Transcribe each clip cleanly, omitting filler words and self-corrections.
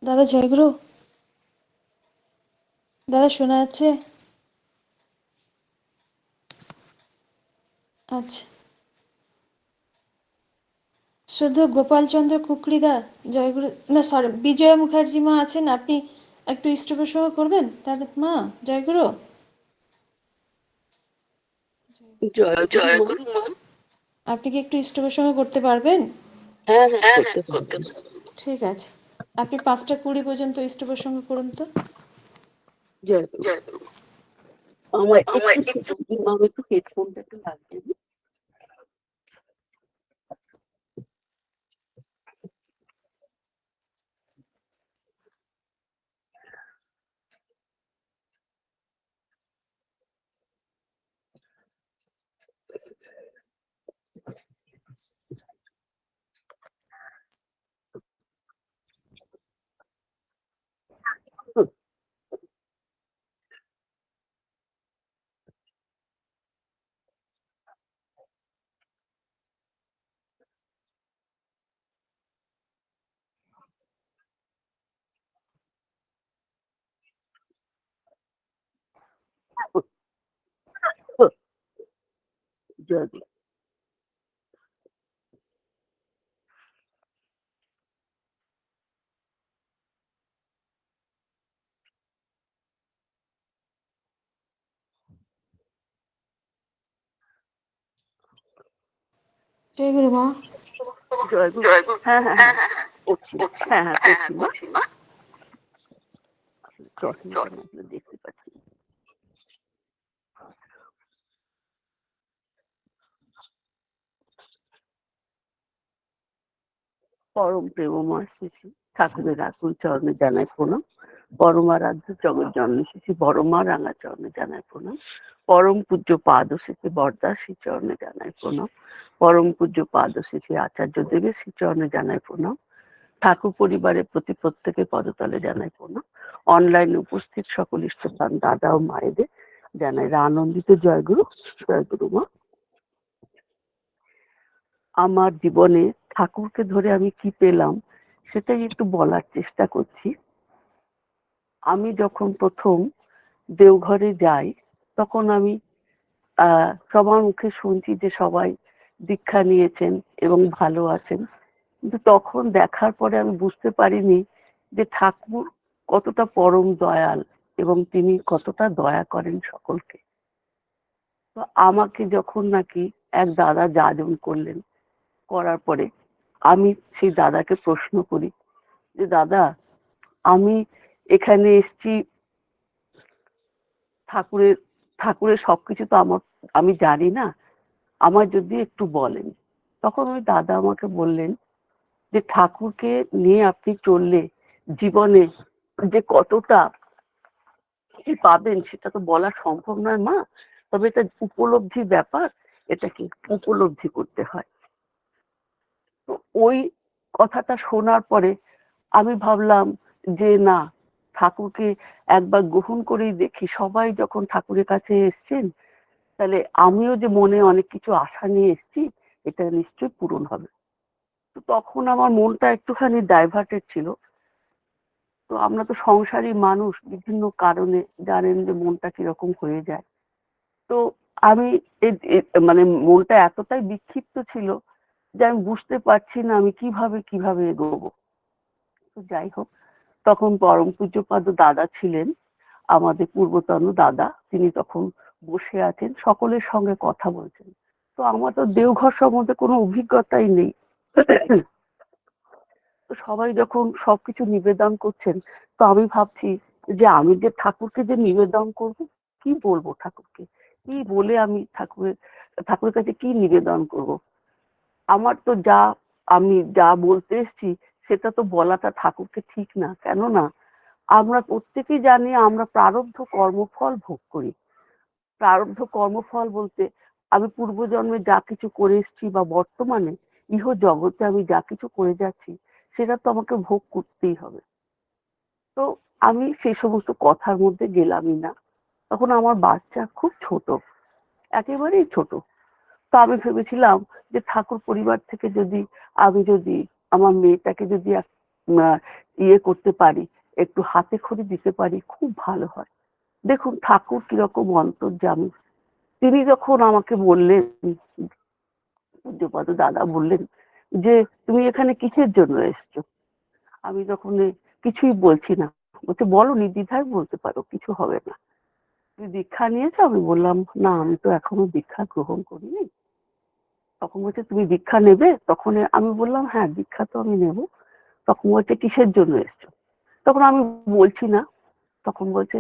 দাদা জয়গুরু। দাদা শোনা যাচ্ছে? আচ্ছা, শুধু গোপালচন্দ্র কুকড়িদা জয়গুরু, না সরি, বিজয়া মুখার্জি মা আছেন, আপনি একটু ইষ্টপ্রসঙ্গ করবেন তাদের মা। জয়গুরু। জয়গুরু মা। আপনি কি একটু ইষ্টপ্রসঙ্গ করতে পারবেন? হ্যাঁ হ্যাঁ, করতে পারবো। ঠিক আছে, আপনি 5:20 পর্যন্ত ইষ্টপ্রসঙ্গ করুন তো। জয়গুরু। আমার একটু সময় দিন, আমি একটু হেডফোনটা একটু লাগিয়ে দিই। জয়গুরু। জয়গুরু মা। জয়গুরু। হ্যাঁ হ্যাঁ হ্যাঁ, করছি। হ্যাঁ হ্যাঁ, করছি মা। চশমাটা না আসলে দেখতে পাচ্ছি না। পরম প্রেমময় শ্রী শ্রী ঠাকুরের আকুল চরণে জানাই প্রণাম। পরমারাধ্য জগৎ জননী শ্রী শ্রী বড়মা রাঙা চরণে জানাই প্রণাম। পরম পূজ্য পাদ শ্রী শ্রী বরদাস শ্রী চরণে জানাই প্রণাম। পরম পূজ্য পাদ শ্রী শ্রী আচার্য দেবের শ্রী চরণে জানাই প্রণাম। ঠাকুর পরিবারের প্রতি প্রত্যেকের পদতলে জানাই প্রণাম। অনলাইনে উপস্থিত সকল ইষ্টপ্রাণ দাদা ও মায়েদের জানাই আনন্দিত জয়গুরু। জয়গুরু মা। আমার জীবনে ঠাকুরকে ধরে আমি কি পেলাম সেটাই একটু বলার চেষ্টা করছি। আমি যখন প্রথম দেওঘরে যাই তখন আমি সবার মুখে শুনছি যে সবাই দীক্ষা নিয়েছেন এবং ভালো আছেন, কিন্তু তখন দেখার পরে আমি বুঝতে পারিনি যে ঠাকুর কতটা পরম দয়াল এবং তিনি কতটা দয়া করেন সকলকে। তো আমাকে যখন নাকি এক দাদা যাজন করলেন, করার পরে আমি সেই দাদাকে প্রশ্ন করি যে দাদা, আমি এখানে এসেছি, ঠাকুরের ঠাকুরের সবকিছু তো আমি জানি না, আমার যদি একটু বলেন। তখন ওই দাদা আমাকে বললেন যে ঠাকুরকে নিয়ে আপনি চললে জীবনে যে কতটা কি পাবেন সেটা তো বলা সম্ভব নয় মা, তবে এটা উপলব্ধির ব্যাপার, এটাকে উপলব্ধি করতে হয়। তো ওই কথাটা শোনার পরে আমি ভাবলাম যে না, ঠাকুরকে একবার গ্রহণ করেই দেখি। সবাই যখন ঠাকুরের কাছে এসছেন, তাহলে আমিও যে মনে অনেক কিছু আশা নিয়ে এসেছি, এটা নিশ্চয়ই পূরণ হবে। তো তখন আমার মনটা একটুখানি ডাইভার্টেড ছিল। তো আমরা তো সংসারী মানুষ, বিভিন্ন কারণে জানেন যে মনটা কিরকম হয়ে যায়। তো আমি মানে মনটা এতটাই বিক্ষিপ্ত ছিল যে আমি বুঝতে পারছি না আমি কিভাবে এগোবো। তো যাই হোক, তখন পরম পূজ্যপাদ দাদা ছিলেন, আমাদের পূর্বতন দাদা, তিনি তখন বসে আছেন, সকলের সঙ্গে কথা বলছেন। তো আমার তো দেওঘর সম্বন্ধে কোনো অভিজ্ঞতাই নেই। তো সবাই যখন সবকিছু নিবেদন করছেন, তো আমি ভাবছি যে আমি যে ঠাকুরকে যে নিবেদন করব, কি বলবো ঠাকুরকে, কি বলে আমি ঠাকুরের কাছে কি নিবেদন করব। আমার তো আমি যা বলতে এসছি সেটা তো বলাটা ঠাকুরকে ঠিক না, কেননা আমরা প্রত্যেকেই জানি আমরা প্রারব্ধ কর্মফল ভোগ করি। প্রারব্ধ কর্মফল বলতে আমি পূর্বজন্মে যা কিছু করে এসেছি বা বর্তমানে ইহ জগতে আমি যা কিছু করে যাচ্ছি, সেটা তো আমাকে ভোগ করতেই হবে। তো আমি সেই সমস্ত কথার মধ্যে গেলামই না। তখন আমার বাচ্চা খুব ছোট, একেবারেই ছোট। তো আমি ভেবেছিলাম যে ঠাকুর পরিবার থেকে যদি আমি আমার মেয়েটাকে যদি ইয়ে করতে পারি, একটু হাতে খড়ি দিতে পারি, খুব ভালো হয়। দেখুন ঠাকুর কিরকম অন্তর্যামী। তিনি যখন আমাকে বললেন, পূজ্যপাদ দাদা বললেন যে তুমি এখানে কিসের জন্য এসছো, আমি যখন কিছুই বলছি না, বলছে বলো নির্দ্বিধায় বলতে পারো, কিছু হবে না। তুমি দীক্ষা নিয়েছো? আমি বললাম না, আমি তো এখনো দীক্ষা গ্রহণ করিনি। তখন বলছে তুমি দীক্ষা নেবে? তখন আমি বললাম হ্যাঁ দীক্ষা তো আমি নেব। তখন বলছে কিসের জন্য এসছো? তখন আমি বলছি না। তখন বলছে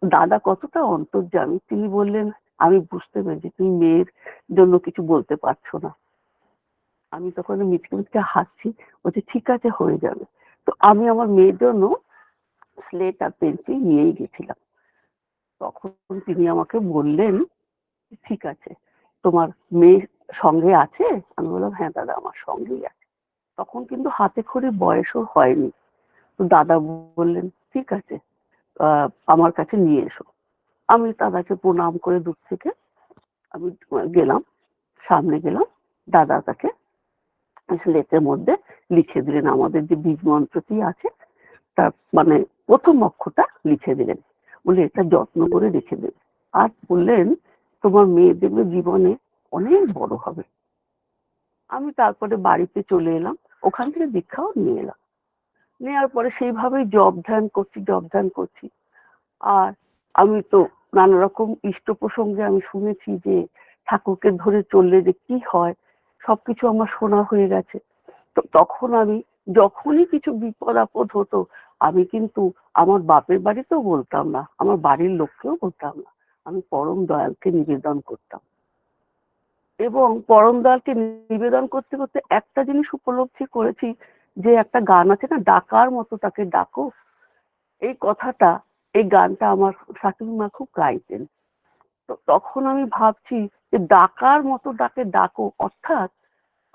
দাদা কতটা অন্তর্যামী, তিনি বললেন আমি বুঝতে পেরেছি তুমি মেয়ের জন্য কিছু বলতে পারছো না। আমি তখন মিচকে মিচকে হাসছি, বলছে ঠিক আছে হয়ে যাবে। তো আমি আমার মেয়ের জন্য স্লেট আর পেন্সিল নিয়েই গেছিলাম। তখন তিনি আমাকে বললেন ঠিক আছে, তোমার মেয়ে সঙ্গে আছে? আমি বললাম হ্যাঁ দাদা আমার সঙ্গেই আছে। তখন কিন্তু হাতে খড়ি বয়সও হয়নি। তো দাদা বললেন ঠিক আছে, আমার কাছে নিয়ে এসো। আমি দাদাকে প্রণাম করে দূর থেকে আমি গেলাম, সামনে গেলাম। দাদা তাকে স্লেটের মধ্যে লিখে দিলেন আমাদের যে বীজ মন্ত্রটি আছে তার মানে প্রথম অক্ষরটা লিখে দিলেন, বলে এটা যত্ন করে রেখে দেবে। আর বললেন তোমার মেয়ে দেখবে জীবনে অনেক বড় হবে। আমি তারপরে বাড়িতে চলে এলাম, ওখান থেকে দীক্ষাও নিয়ে এলাম। নেওয়ার পরে সেইভাবেই জপ ধ্যান করছি। আর আমি তো নানা রকম ইষ্ট প্রসঙ্গে আমি শুনেছি যে ঠাকুরকে ধরে চললে যে কি হয়, সবকিছু আমার শোনা হয়ে গেছে। তো তখন আমি যখনই কিছু বিপদ আপদ হতো, আমি কিন্তু আমার বাপের বাড়িতেও বলতাম না, আমার বাড়ির লোককেও বলতাম না, আমি পরম দয়ালকে নিবেদন করতাম। এবং পরম দয়ালকে নিবেদন করতে করতে একটা জিনিস উপলব্ধি করেছি, যে একটা গান আছে না, ডাকার মতো তাকে ডাকো, এই কথাটা, এই গানটা আমার শাশুড়ি মা খুব গাইতেন। তো তখন আমি ভাবছি যে ডাকার মতো তাকে ডাকো, অর্থাৎ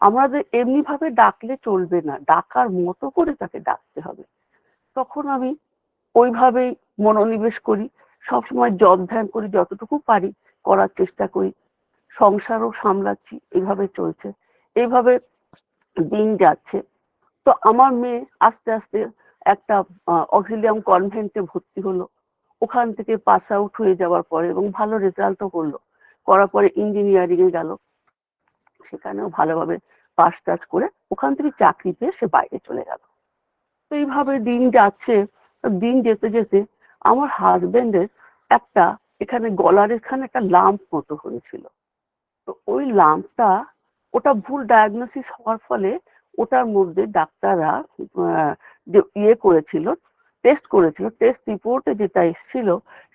আমাদের এমনি ভাবে ডাকলে চলবে না, ডাকার মতো করে তাকে ডাকতে হবে। তখন আমি ওইভাবেই মনোনিবেশ করি, সবসময় জপ ধ্যান করি, যতটুকু পারি করার চেষ্টা করি। সংসারও সামলাচ্ছি, এইভাবে চলছে, এইভাবে দিন যাচ্ছে। তো আমার মেয়ে আস্তে আস্তে একটা অক্সিলিয়াম কনভেন্টে ভর্তি হলো। ওখান থেকে পাস আউট হয়ে যাওয়ার পরে এবং ভালো রেজাল্টও করলো, করার পরে ইঞ্জিনিয়ারিং এ গেল, সেখানেও ভালোভাবে পাস টাস করে ওখান থেকে চাকরি পেয়ে সে বাইরে চলে গেল। তো এইভাবে দিন যাচ্ছে। দিন যেতে যেতে আমার হাজবেন্ডের একটা এখানে গলার এখানে একটা লাম্প মতো হয়েছিল। তো ওই লাম্পটা, ওটা ভুল ডায়াগনোসিস হওয়ার ফলে ওটার মধ্যে ডাক্তাররা যে ইয়ে করেছিল, টেস্ট করেছিল, টেস্ট রিপোর্টে যেটা এসেছিল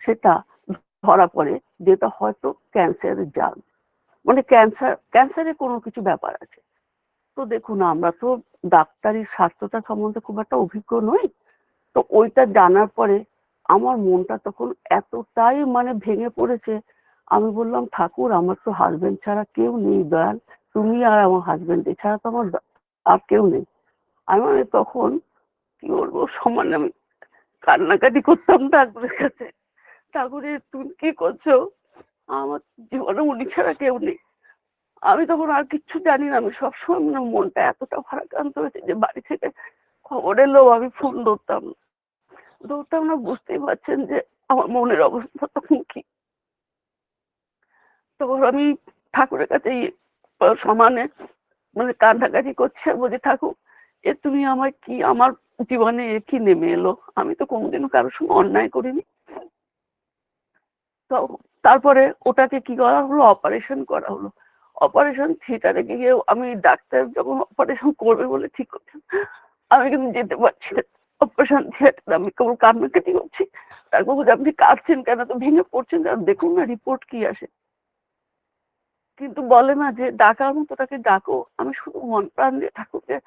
সেটা ধরা পড়ে যেটা হয়তো ক্যান্সারের জার্ম, মানে ক্যান্সারের কোনো কিছু ব্যাপার আছে। তো দেখুন আমরা তো ডাক্তারি স্বাস্থ্যটা সম্বন্ধে খুব একটা অভিজ্ঞ নই। তো ওইটা জানার পরে আমার মনটা তখন এতটাই মানে ভেঙে পড়েছে। আমি বললাম ঠাকুর আমার তো হাজবেন্ড ছাড়া কেউ নেই দয়াল, তুমি আর আমার হাজবেন্ড, এছাড়া তো আমার আর কেউ নেই। আমি মানে তখন কি বলবো, সমান আমি কান্নাকাটি করতাম ঠাকুরের কাছে, ঠাকুরের তুমি কি করছো, আমার জীবনে উনি ছাড়া কেউ নেই। আমি তখন আর কিচ্ছু জানি না, আমি সবসময় মানে মনটা এতটা ভারাক্রান্ত হয়েছে যে বাড়ি থেকে খবর এলেও আমি ফোন ধরতাম না। বুঝতেই পারছেন যে আমার মনের অবস্থা তখন কি। তখন আমি ঠাকুরের কাছে সমানে মানে কান্নাকাটি করছে, বলছি ঠাকুর এ তুমি আমার কি, আমার জীবনে এ কি নেমে এলো, আমি তো কোনোদিনও কারোর সঙ্গে অন্যায় করিনি। তো তারপরে ওটাকে কি করা হলো, অপারেশন করা হলো। অপারেশন থিয়েটারে গিয়ে আমি ডাক্তার যখন অপারেশন করবে বলে ঠিক করছেন, আমি কিন্তু যেতে পারছি না অপারেশন থিয়েটারে, আমি কেবল কান্নাকাটি করছি। তারপর বলছি আপনি কাঁদছেন কেন, তো ভেঙে পড়ছেন কেন, দেখুন না রিপোর্ট কি আসে। কিন্তু বলে না যে ডাকার মতো তাকে ডাকো, আমি শুধু মন প্রাণ দিয়ে ঠাকুরকে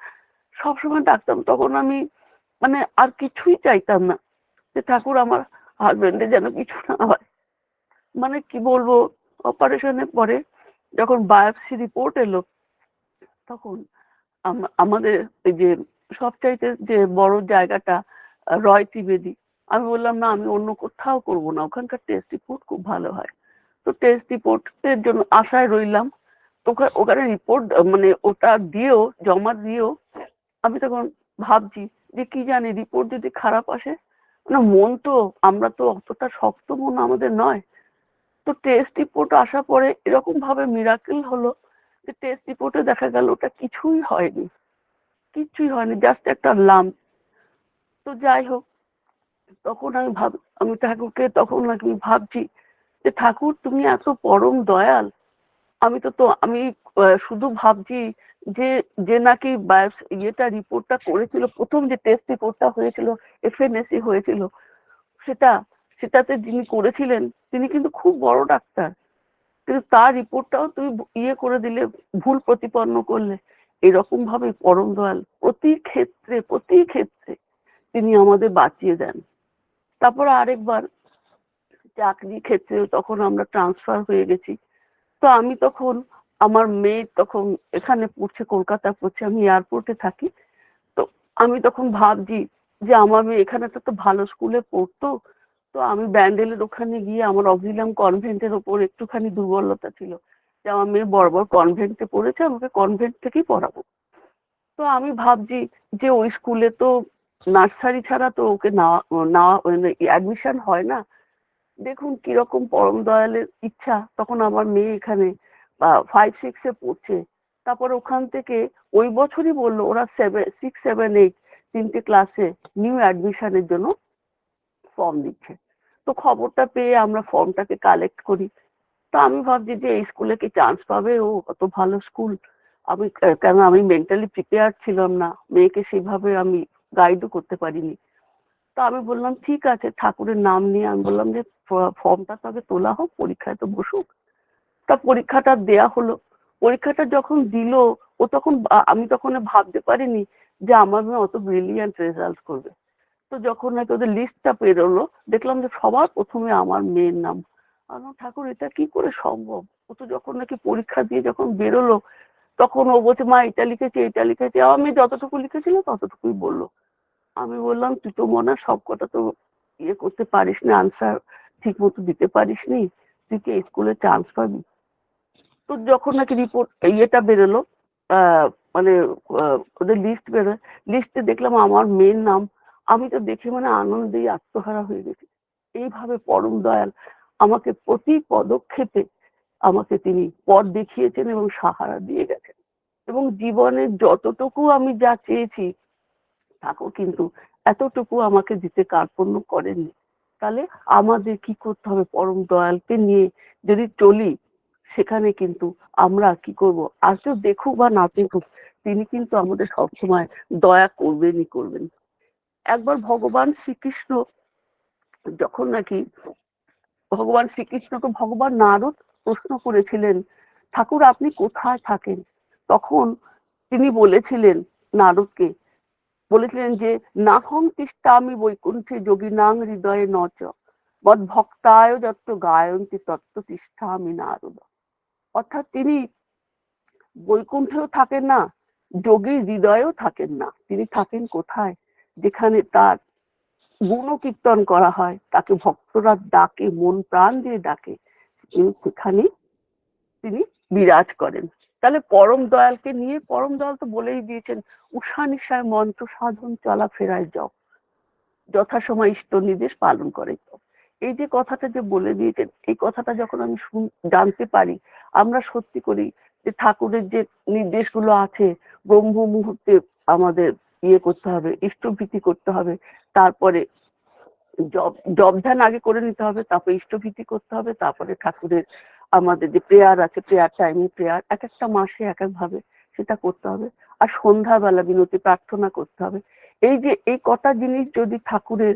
সবসময় ডাকতাম। তখন আমি মানে আর কিছুই চাইতাম না, যে ঠাকুর আমার হাজবেন্ডের যেন কিছু না হয়। মানে কি বলবো, অপারেশনের পরে যখন বায়োপসি রিপোর্ট এলো, তখন আমাদের এই যে সবচাইতে যে বড় জায়গাটা রয় ত্রিবেদী, আমি বললাম না আমি অন্য কোথাও করবো না, ওখানকার টেস্ট রিপোর্ট খুব ভালো হয়। তো টেস্ট রিপোর্টের জন্য আশায় রইলাম। ওখানে রিপোর্ট মানে ওটা দিয়েও, জমা দিয়েও আমি তখন ভাবছি যে কি জানি রিপোর্ট যদি খারাপ আসে, না মন তো, আমরা তো অতটা শক্ত মন আমাদের নয়। তো টেস্ট রিপোর্ট আসার পরে এরকম ভাবে মিরাকেল হলো যে টেস্ট রিপোর্টে দেখা গেল ওটা কিছুই হয়নি, কিছুই হয়নি, জাস্ট একটা লাম্প। তো যাই হোক, তখন আমি ঠাকুরকে তখন নাকি ভাবছি যে ঠাকুর তুমি এত পরম দয়াল। আমি শুধু ভাবছি যে যে নাকি ইয়েটা রিপোর্টটা করেছিল, প্রথম যে টেস্ট রিপোর্টটা হয়েছিল, এফএনএসি হয়েছিল, সেটা সেটাতে যিনি করেছিলেন তিনি কিন্তু খুব বড় ডাক্তার, কিন্তু তার রিপোর্টটাও তুমি ইয়ে করে দিলে, ভুল প্রতিপন্ন করলে। এরকম ভাবে পরম দয়াল প্রতি ক্ষেত্রে তিনি আমাদের বাঁচিয়ে দেন। তারপর আরেকবার চাকরি ক্ষেত্রে তখন আমরা ট্রান্সফার হয়ে গেছি। তো আমি তখন, আমার মেয়ে তখন এখানে পড়ছে, কলকাতা পড়ছে, আমি এয়ারপোর্টে থাকি। তো আমি তখন ভাবছি যে আমার মেয়ে এখানে তো ভালো স্কুলে পড়তো, তো আমি ব্যান্ডেলের ওখানে গিয়ে, আমার অক্সিলিয়াম কনভেন্টের ওপর একটুখানি দুর্বলতা ছিল, যে আমার মেয়ে বড় কনভেন্টে পড়েছে, আমাকে কনভেন্ট থেকেই পড়াবো। তো আমি ভাবছি যে ওই স্কুলে তো নার্সারি ছাড়া তো ওকে নেওয়া অ্যাডমিশন হয় না। দেখুন কিরকম পরম দয়ালের ইচ্ছা, তখন আমার মেয়ে এখানে 5-6 পড়ছে। তারপর ওখান থেকে ওই বছরই বললো ওরা 6-7-8 তিনটে ক্লাসে নিউ অ্যাডমিশনের জন্য ফর্ম দিচ্ছে। তো খবরটা পেয়ে আমরা ফর্মটাকে কালেক্ট করি। তো আমি ভাবছি যে এই স্কুলে কি চান্স পাবে, ও কত ভালো স্কুল। কেন আমি মেন্টালি প্রিপেয়ার ছিলাম না, মেয়েকে সেভাবে আমি গাইডও করতে পারিনি। তো আমি বললাম ঠিক আছে, ঠাকুরের নাম নিয়ে আমি বললাম যে ফর্মটা তো আগে তোলা হোক, পরীক্ষায় তো বসুক। তা পরীক্ষাটা দেয়া হলো। পরীক্ষাটা যখন দিল, ও তখন আমি তখন ভাবতে পারিনি যে আমার মেয়ে অত ব্রিলিয়ান্ট রেজাল্ট করবে। তো যখন নাকি ওদের লিস্টটা পেরোলো, দেখলাম যে সবার প্রথমে আমার মেয়ের নাম। আমি বললাম, ঠাকুর এটা কি করে সম্ভব? ও তো যখন নাকি পরীক্ষা দিয়ে যখন বেরোলো, তখন ও বলছে মা এটা লিখেছে এটা লিখেছে, আমার মেয়ে যতটুকু লিখেছিল ততটুকুই বললো। আমি বললাম তুই তো মনে হয় সবকটা তো ইয়ে করতে পারিস না, আনসার ঠিক মতো দিতে পারিস নি, তুই কি স্কুলে চান্স পাবি? তো যখন নাকি রিপোর্ট ইয়েটা বেরোলো, আহ মানে ওদের লিস্ট বেরোয়, লিস্টে দেখলাম আমার মেয়ের নাম। আমি তো দেখে মানে আনন্দেই আত্মহারা হয়ে গেছি। এইভাবে পরম দয়াল আমাকে প্রতি পদক্ষেপে আমাকে তিনি পথ দেখিয়েছেন এবং সাহারা দিয়ে গেছেন। এবং জীবনে যতটুকু আমি যা চেয়েছি, ঠাকুর কিন্তু এতটুকু আমাকে দিতে কার্পণ্য করেননি। তাহলে আমাদের কি করতে হবে? পরম দয়ালকে নিয়ে যদি চলি, সেখানে কিন্তু আমরা কি করব, আর কেউ দেখুক বা না দেখুক, তিনি কিন্তু আমাদের সবসময় দয়া করবেনই করবেন। একবার ভগবান শ্রীকৃষ্ণ যখন নাকি, ভগবান শ্রীকৃষ্ণকে ভগবান নারদ প্রশ্ন করেছিলেন, ঠাকুর আপনি কোথায় থাকেন? তখন তিনি বলেছিলেন নারদকে, বলেছিলেন যে নাহং তিষ্ঠামি বৈকুণ্ঠে যোগিনাং হৃদয়ে নচ মদ ভক্তায় যত্র গায়ন্তি তত্ত্ব তিষ্ঠামি নারদ। অর্থাৎ তিনি বৈকুণ্ঠেও থাকেন না, যোগীর হৃদয়েও থাকেন না। তিনি থাকেন কোথায়? যেখানে তার গুণ কীর্তন করা হয়, তাকে ভক্তরা ডাকে, মন প্রাণ দিয়ে ডাকে, সেখানে তিনি বিরাজ করেন। তাহলে পরম দয়ালকে নিয়ে, পরম দয়াল তো বলেই দিয়েছেন, উষা নিশায় মন্ত্র সাধন চলাফেরায় জপ, যথাসময় ইষ্ট নির্দেশ পালন করে। এই যে কথাটা যে বলে দিয়েছেন, এই কথাটা যখন আমি জানতে পারি, আমরা সত্যি করি যে ঠাকুরের যে নির্দেশগুলো আছে, ব্রহ্ম মুহূর্তে আমাদের ইয়ে করতে হবে, ইষ্টভীতি করতে হবে, তারপরে জব ধ্যান আগে করে নিতে হবে, তারপরে ইষ্টভীতি করতে হবে, তারপরে ঠাকুরের আমাদের যে প্রেয়ার আছে, প্রেয়ার টাইমে প্রেয়ার, এক একটা মাসে এক এক ভাবে সেটা করতে হবে। আর সন্ধ্যাবেলা বিনতি প্রার্থনা করতে হবে। এই যে এই কটা জিনিস যদি ঠাকুরের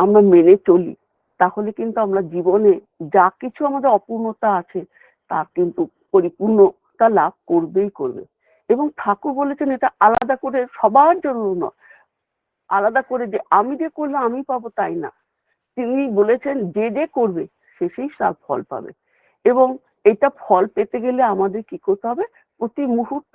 আমরা মেনে চলি, তাহলে কিন্তু আমরা জীবনে যা কিছু আমাদের অপূর্ণতা আছে তা কিন্তু পরিপূর্ণতা লাভ করবেই করবে। এবং ঠাকুর বলেছেন এটা আলাদা করে সবার জন্য নয়, আলাদা করে যে আমি যে করলে আমি পাবো তাই না, তিনি বলেছেন যে যে করবে সে সেই তার ফল পাবে। এবং এটা ফল পেতে গেলে আমাদের কি করতে হবে? প্রতি মুহূর্ত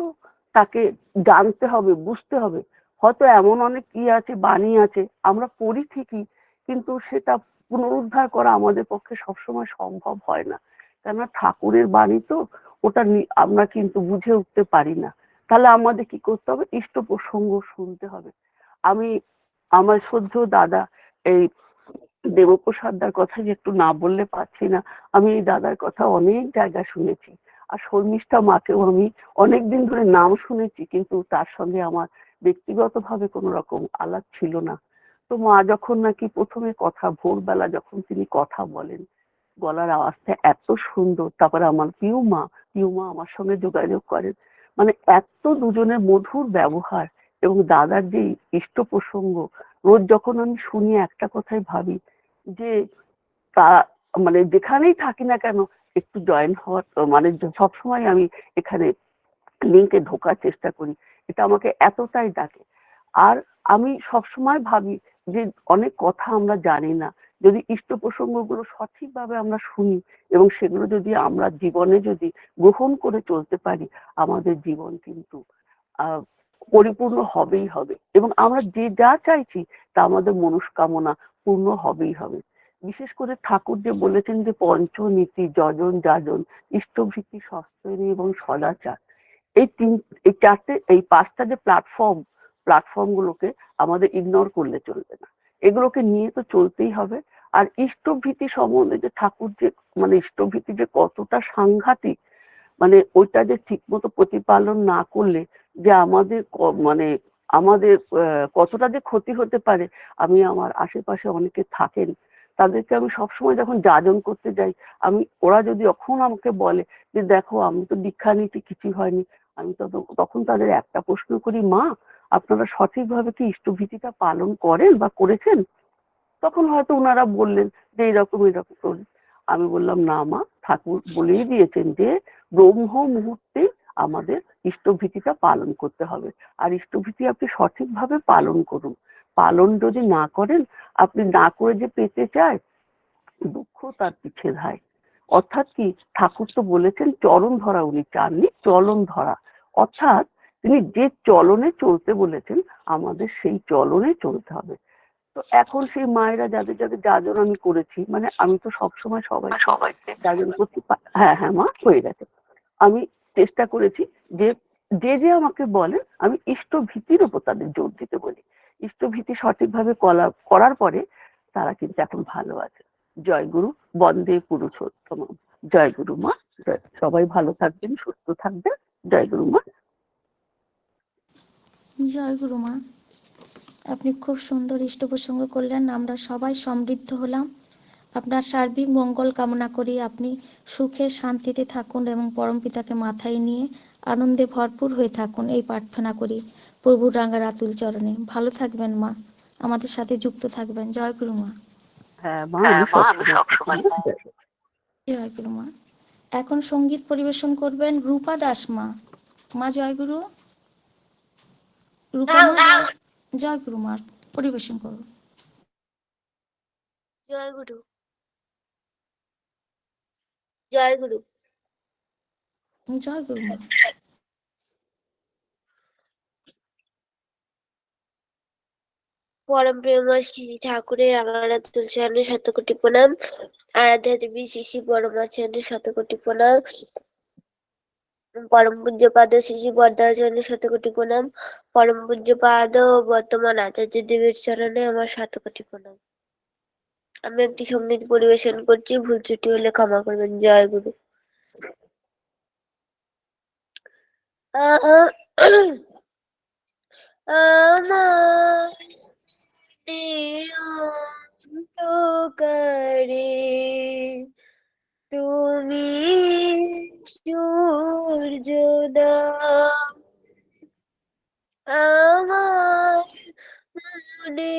তাকে জানতে হবে, বুঝতে হবে। হয়তো এমন অনেক কি আছে, বাণী আছে, আমরা পড়ি ঠিকই, কিন্তু সেটা পুনরুদ্ধার করা আমাদের পক্ষে সবসময় সম্ভব হয় না। কেননা ঠাকুরের বাণী তো, ওটা আমরা কিন্তু বুঝে উঠতে পারি না। তাহলে আমাদের কি করতে হবে? ইষ্ট প্রসঙ্গ শুনতে হবে। আমি আমার শ্রদ্ধেয় দাদা এই দেবপ্রসাদদার কথা যে একটু না বললে পারছি না। আমি এই দাদার কথা অনেক জায়গায় শুনেছি, আর শর্মিষ্ঠা মাকেও আমি অনেকদিন ধরে নাম শুনেছি, কিন্তু তার সঙ্গে আমার ব্যক্তিগতভাবে কোনো রকম আলাপ ছিল না। তো মা যখন নাকি প্রথমে কথা ভোরবেলা যখন তিনি কথা বলেন, গলার আওয়াজটা এত সুন্দর, তারপরে আমার পিউ মা আমার সঙ্গে যোগাযোগ করেন, মানে এত দুজনের মধুর ব্যবহার এবং দাদার যে ইষ্ট প্রসঙ্গ, রোজ যখন আমি শুনি একটা কথাই ভাবি যে তা মানে যেখানেই থাকি না কেন একটু জয়েন হওয়ার, মানে সবসময় আমি এখানে লিঙ্কে ঢোকার চেষ্টা করি, এটা আমাকে এতটাই ডাকে। আর আমি সবসময় ভাবি যে অনেক কথা আমরা জানি না, যদি ইষ্ট প্রসঙ্গগুলো সঠিকভাবে আমরা শুনি এবং সেগুলো যদি আমরা জীবনে যদি গ্রহণ করে চলতে পারি, আমাদের জীবন কিন্তু আহ পরিপূর্ণ হবেই হবে, এবং আমরা যে যা চাইছি তা আমাদের মনস্কামনা পূর্ণ হবেই হবে। বিশেষ করে ঠাকুর যে বলেছেন যে পঞ্চনীতি যজন যাজন, ইষ্টভীতি সস্ত্রনী এবং সদাচার, এই এই চারটে এই পাঁচটা যে প্ল্যাটফর্ম গুলোকে আমাদের ইগনোর করলে চলবে না, এগুলোকে নিয়ে তো চলতেই হবে। আর ইষ্টভীতি সম্বন্ধে যে ঠাকুর যে মানে ইষ্টভীতি যে কতটা সাংঘাতিক, মানে ওইটা যে ঠিক মতো প্রতিপালন না করলে যে আমাদের মানে আমাদের কতটা যে ক্ষতি হতে পারে। আমি আমার আশেপাশে অনেকে থাকেন, তাদেরকে আমি সবসময় যখন যাজন করতে যাই, ওরা যদি এখন আমাকে বলে যে দেখো আমি তো দীক্ষা নিতে কিছুই হয়নি, আমি তো তখন তাদের একটা প্রশ্ন করি, মা আপনারা সঠিকভাবে কি ইষ্টভীতিটা পালন করেন বা করেছেন? তখন হয়তো ওনারা বললেন যে এরকম করে। আমি বললাম না মা, ঠাকুর বলেই দিয়েছেন যে ব্রহ্ম মুহূর্তে আমাদের ইষ্টভীতিটা পালন করতে হবে, আর ইষ্টভীতি আপনি সঠিকভাবে পালন করুন। পালন যদি না করেন, আপনি না করে যে পেতে চায়, দুঃখ তার পিছে ধায়। অর্থাৎ কি, ঠাকুর তো বলেছেন চরণ ধরা, উনি চাননি চলন ধরা। অর্থাৎ তিনি যে চলনে চলতে বলেছেন, আমাদের সেই চলনে চলতে হবে। তো এখন সেই মায়েরা যাদের যাদের যাজন আমি করেছি, মানে আমি তো সবসময় সবাইকে যাজন করতে হ্যাঁ হ্যাঁ মা হয়ে গেছে। আমি চেষ্টা করেছি যে যে আমাকে বলেন আমি ইষ্টভীতির উপর তাদের জোর দিতে বলি। ইষ্টভীতি সঠিকভাবে করার পরে তারা কিন্তু এখন ভালো আছে। জয় গুরু, বন্দে পুরুষোত্তম। জয় গুরু মা। সবাই ভালো থাকবেন, সুস্থ থাকবেন। জয় গুরু মা। জয় গুরু মা। আপনি খুব সুন্দর ইষ্ট প্রসঙ্গ করলেন, আমরা সবাই সমৃদ্ধ হলাম। আপনার সার্বিক মঙ্গল কামনা করি, আপনি সুখে শান্তিতে থাকুন এবং পরমপিতাকে মাথায় নিয়ে আনন্দে ভরপুর হয়ে থাকুন, এই প্রার্থনা করি প্রভুর রাঙ্গার আতুল চরণে। ভালো থাকবেন মা, আমাদের সাথে যুক্ত থাকবেন। জয় গুরু মা। হ্যাঁ মা, আমি সবসময় জয় গুরু মা। এখন সঙ্গীত পরিবেশন করবেন রূপা দাস মা। মা জয় গুরু। রূপা মা জয় গুরু মা, পরিবেশন করুন। জয় গুরু। জয় গুরু। জয় গুরু মা। পরম প্রেমময় শ্রী ঠাকুরের রাঙানাথ তুলসী শতকোটি প্রণাম। আরাধ্যা দেবী শ্রী শ্রী পরমাচার্যের শতকোটি প্রণাম। পরম পূজ্যপাদ শ্রী শ্রী বরদাচার্যের শতকোটি প্রণাম। পরম পূজ্যপাদ বর্তমান আচার্য দেবের চরণে আমার শতকোটি প্রণাম। আমি একটি সঙ্গীত পরিবেশন করছি, ভুল ত্রুটি হলে ক্ষমা করবেন। জয় গুরু। আমার অন্তকারে তুমি সূর্যোদয় আমার মনে